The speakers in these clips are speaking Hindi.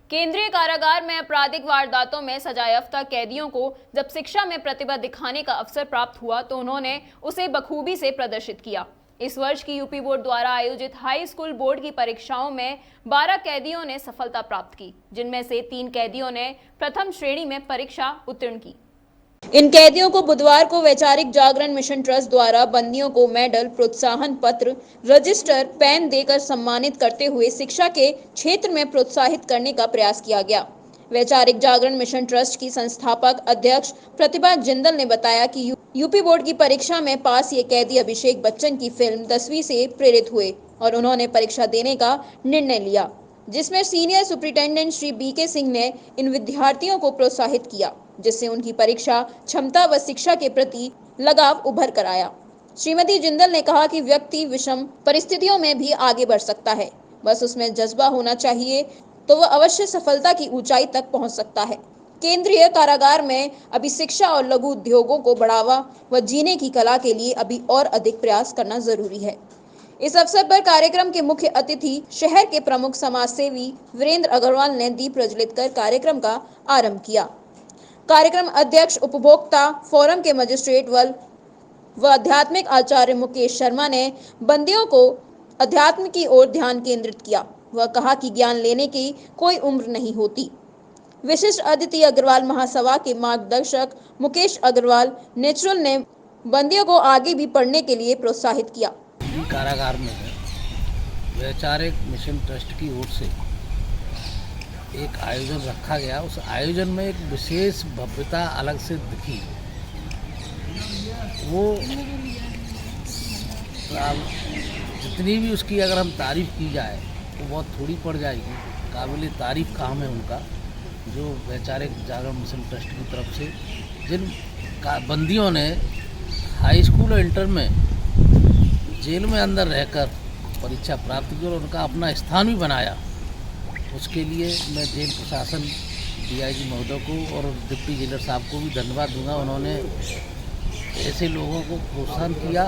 केंद्रीय कारागार में आपराधिक वारदातों में सजायाफ्ता कैदियों को जब शिक्षा में प्रतिभा दिखाने का अवसर प्राप्त हुआ तो उन्होंने उसे बखूबी से प्रदर्शित किया। इस वर्ष की यूपी बोर्ड द्वारा आयोजित हाई स्कूल बोर्ड की परीक्षाओं में 12 कैदियों ने सफलता प्राप्त की, जिनमें से 3 कैदियों ने प्रथम श्रेणी में परीक्षा उत्तीर्ण की। इन कैदियों को बुधवार को वैचारिक जागरण मिशन ट्रस्ट द्वारा बंदियों को मेडल, प्रोत्साहन पत्र, रजिस्टर, पेन देकर सम्मानित करते हुए शिक्षा के क्षेत्र में प्रोत्साहित करने का प्रयास किया गया। वैचारिक जागरण मिशन ट्रस्ट की संस्थापक अध्यक्ष प्रतिभा जिंदल ने बताया कि यूपी बोर्ड की परीक्षा में पास ये कैदी अभिषेक बच्चन की फिल्म 10वीं से प्रेरित हुए और उन्होंने परीक्षा देने का निर्णय लिया, जिसमें सीनियर सुपरिटेंडेंट श्री बीके सिंह ने इन विद्यार्थियों को प्रोत्साहित किया, जिससे उनकी परीक्षा क्षमता व शिक्षा के प्रति लगाव उभर कर आया। श्रीमती जिंदल ने कहा कि व्यक्ति विषम परिस्थितियों में भी आगे बढ़ सकता है, बस उसमें जज्बा होना चाहिए तो वह अवश्य सफलता की ऊंचाई तक पहुंच सकता है। केंद्रीय कारागार में अभी शिक्षा और लघु उद्योगों को बढ़ावा व जीने की कला के लिए अभी और अधिक प्रयास करना जरूरी है। इस अवसर पर कार्यक्रम के मुख्य अतिथि शहर के प्रमुख समाजसेवी वीरेंद्र अग्रवाल ने दीप प्रज्वलित कर कार्यक्रम का आरंभ किया। कार्यक्रम अध्यक्ष उपभोक्ता फोरम के मजिस्ट्रेट व आध्यात्मिक आचार्य मुकेश शर्मा ने बंदियों को अध्यात्म की ओर ध्यान केंद्रित किया। वह कहा कि ज्ञान लेने की कोई उम्र नहीं होती। विशिष्ट अतिथि अग्रवाल महासभा के मार्गदर्शक मुकेश अग्रवाल नेचुरल ने बंदियों को आगे भी पढ़ने के लिए प्रोत्साहित किया। कारागार में वैचारिक मिशन ट्रस्ट की ओर से एक आयोजन रखा गया। उस आयोजन में एक विशेष भव्यता अलग से दिखी। वो जितनी भी उसकी अगर हम तारीफ की जाए तो बहुत थोड़ी पड़ जाएगी। काबिल तारीफ काम है उनका, जो वैचारिक जागरण मिशन ट्रस्ट की तरफ से जिन बंदियों ने हाई स्कूल और इंटर में जेल में अंदर रहकर परीक्षा प्राप्त की और उनका अपना स्थान भी बनाया, उसके लिए मैं जेल प्रशासन डीआईजी महोदय को और डिप्टी जेलर साहब को भी धन्यवाद दूंगा। उन्होंने ऐसे लोगों को प्रोत्साहन किया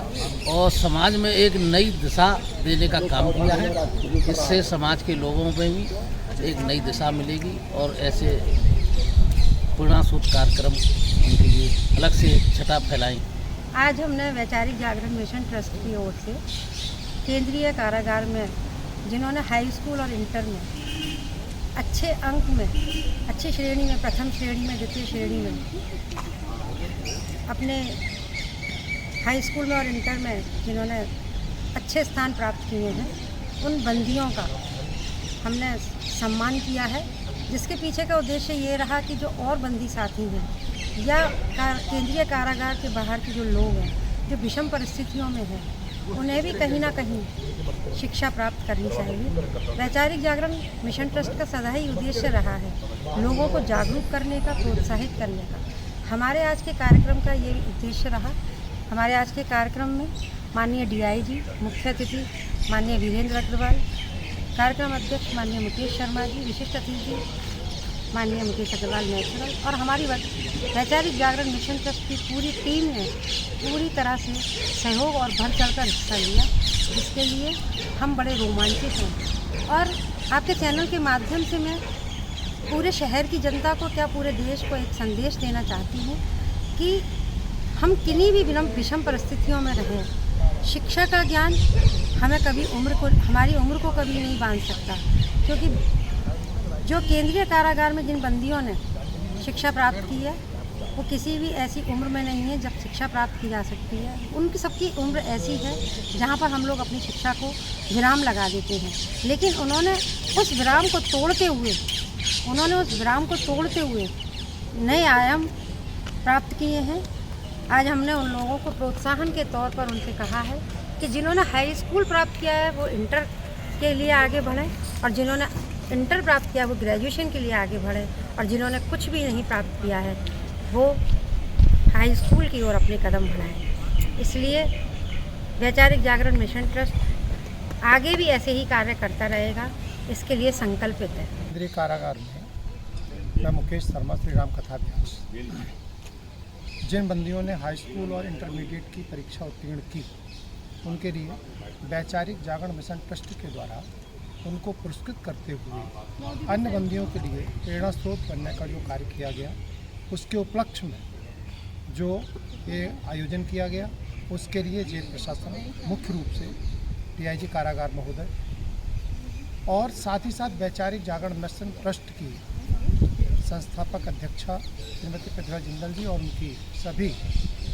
और समाज में एक नई दिशा देने का काम किया है, जिससे समाज के लोगों में भी एक नई दिशा मिलेगी और ऐसे पूर्णाशोध कार्यक्रम उनके लिए अलग से छटा फैलाएं। आज हमने वैचारिक जागरण मिशन ट्रस्ट की ओर से केंद्रीय कारागार में जिन्होंने हाई स्कूल और इंटर में अच्छे अंक में, अच्छी श्रेणी में, प्रथम श्रेणी में, द्वितीय श्रेणी में, अपने हाई स्कूल में और इंटर में जिन्होंने अच्छे स्थान प्राप्त किए हैं, उन बंदियों का हमने सम्मान किया है, जिसके पीछे का उद्देश्य ये रहा कि जो और बंदी साथी हैं या केंद्रीय कारागार के बाहर के जो लोग हैं जो विषम परिस्थितियों में हैं, उन्हें भी कहीं ना कहीं शिक्षा प्राप्त करनी चाहिए। वैचारिक जागरण मिशन ट्रस्ट का सदा ही उद्देश्य रहा है लोगों को जागरूक करने का, प्रोत्साहित करने का। हमारे आज के कार्यक्रम का ये उद्देश्य रहा। हमारे आज के कार्यक्रम में माननीय डीआईजी, मुख्य अतिथि माननीय वीरेंद्र अग्रवाल, कार्यक्रम अध्यक्ष माननीय मुकेश शर्मा जी, विशिष्ट अतिथि माननीय मुकेश अग्रवाल नेचुरल और हमारी वैचारिक जागरण मिशन ट्रस्ट की पूरी टीम ने पूरी तरह से सहयोग और बढ़ चढ़कर हिस्सा लिया, जिसके लिए हम बड़े रोमांचित हैं। और आपके चैनल के माध्यम से मैं पूरे शहर की जनता को, क्या पूरे देश को एक संदेश देना चाहती हूँ कि हम किन्हीं भी विषम परिस्थितियों में रहें, शिक्षा का ज्ञान हमें कभी हमारी उम्र को कभी नहीं बांध सकता, क्योंकि जो केंद्रीय कारागार में जिन बंदियों ने शिक्षा प्राप्त की है वो किसी भी ऐसी उम्र में नहीं है जब शिक्षा प्राप्त की जा सकती है। उनकी सबकी उम्र ऐसी है जहाँ पर हम लोग अपनी शिक्षा को विराम लगा देते हैं, लेकिन उन्होंने उस विराम को तोड़ते हुए नए आयाम प्राप्त किए हैं। आज हमने उन लोगों को प्रोत्साहन के तौर पर उनसे कहा है कि जिन्होंने हाई स्कूल प्राप्त किया है वो इंटर के लिए आगे बढ़ें, और जिन्होंने इंटर प्राप्त किया वो ग्रेजुएशन के लिए आगे बढ़े, और जिन्होंने कुछ भी नहीं प्राप्त किया है वो हाई स्कूल की ओर अपने कदम बढ़ाएं। इसलिए वैचारिक जागरण मिशन ट्रस्ट आगे भी ऐसे ही कार्य करता रहेगा, इसके लिए संकल्पित है। केंद्रीय कारागार में मैं मुकेश शर्मा, श्री राम कथाभ्यास। जिन बंदियों ने हाई स्कूल और इंटरमीडिएट की परीक्षा उत्तीर्ण की, उनके लिए वैचारिक जागरण मिशन ट्रस्ट के द्वारा उनको पुरस्कृत करते हुए अन्य बंदियों के लिए प्रेरणा स्रोत बनने का जो कार्य किया गया, उसके उपलक्ष्य में जो ये आयोजन किया गया, उसके लिए जेल प्रशासन, मुख्य रूप से डीआईजी कारागार महोदय और साथ ही साथ वैचारिक जागरण मिशन ट्रस्ट की संस्थापक अध्यक्षा श्रीमती प्रतिभा जिंदल जी और उनकी सभी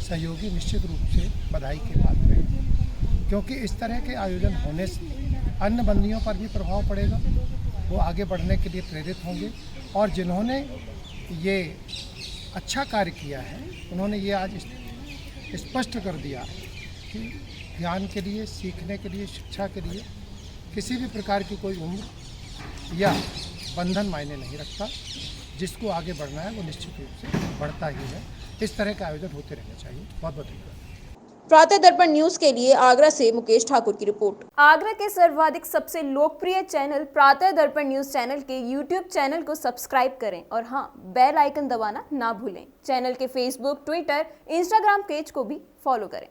सहयोगी निश्चित रूप से बधाई के पात्र हैं, क्योंकि इस तरह के आयोजन होने से अन्य बंदियों पर भी प्रभाव पड़ेगा, वो आगे बढ़ने के लिए प्रेरित होंगे और जिन्होंने ये अच्छा कार्य किया है उन्होंने ये आज स्पष्ट कर दिया कि ज्ञान के लिए, सीखने के लिए, शिक्षा के लिए किसी भी प्रकार की कोई उम्र या बंधन मायने नहीं रखता। जिसको आगे बढ़ना है वो निश्चित रूप से बढ़ता ही है। इस तरह के आयोजन होते रहने चाहिए। बहुत बहुत धन्यवाद। प्रातः दर्पण न्यूज के लिए आगरा से मुकेश ठाकुर की रिपोर्ट। आगरा के सर्वाधिक सबसे लोकप्रिय चैनल प्रातः दर्पण न्यूज चैनल के YouTube चैनल को सब्सक्राइब करें और हाँ, बेल आइकन दबाना ना भूलें। चैनल के Facebook, Twitter, Instagram पेज को भी फॉलो करें।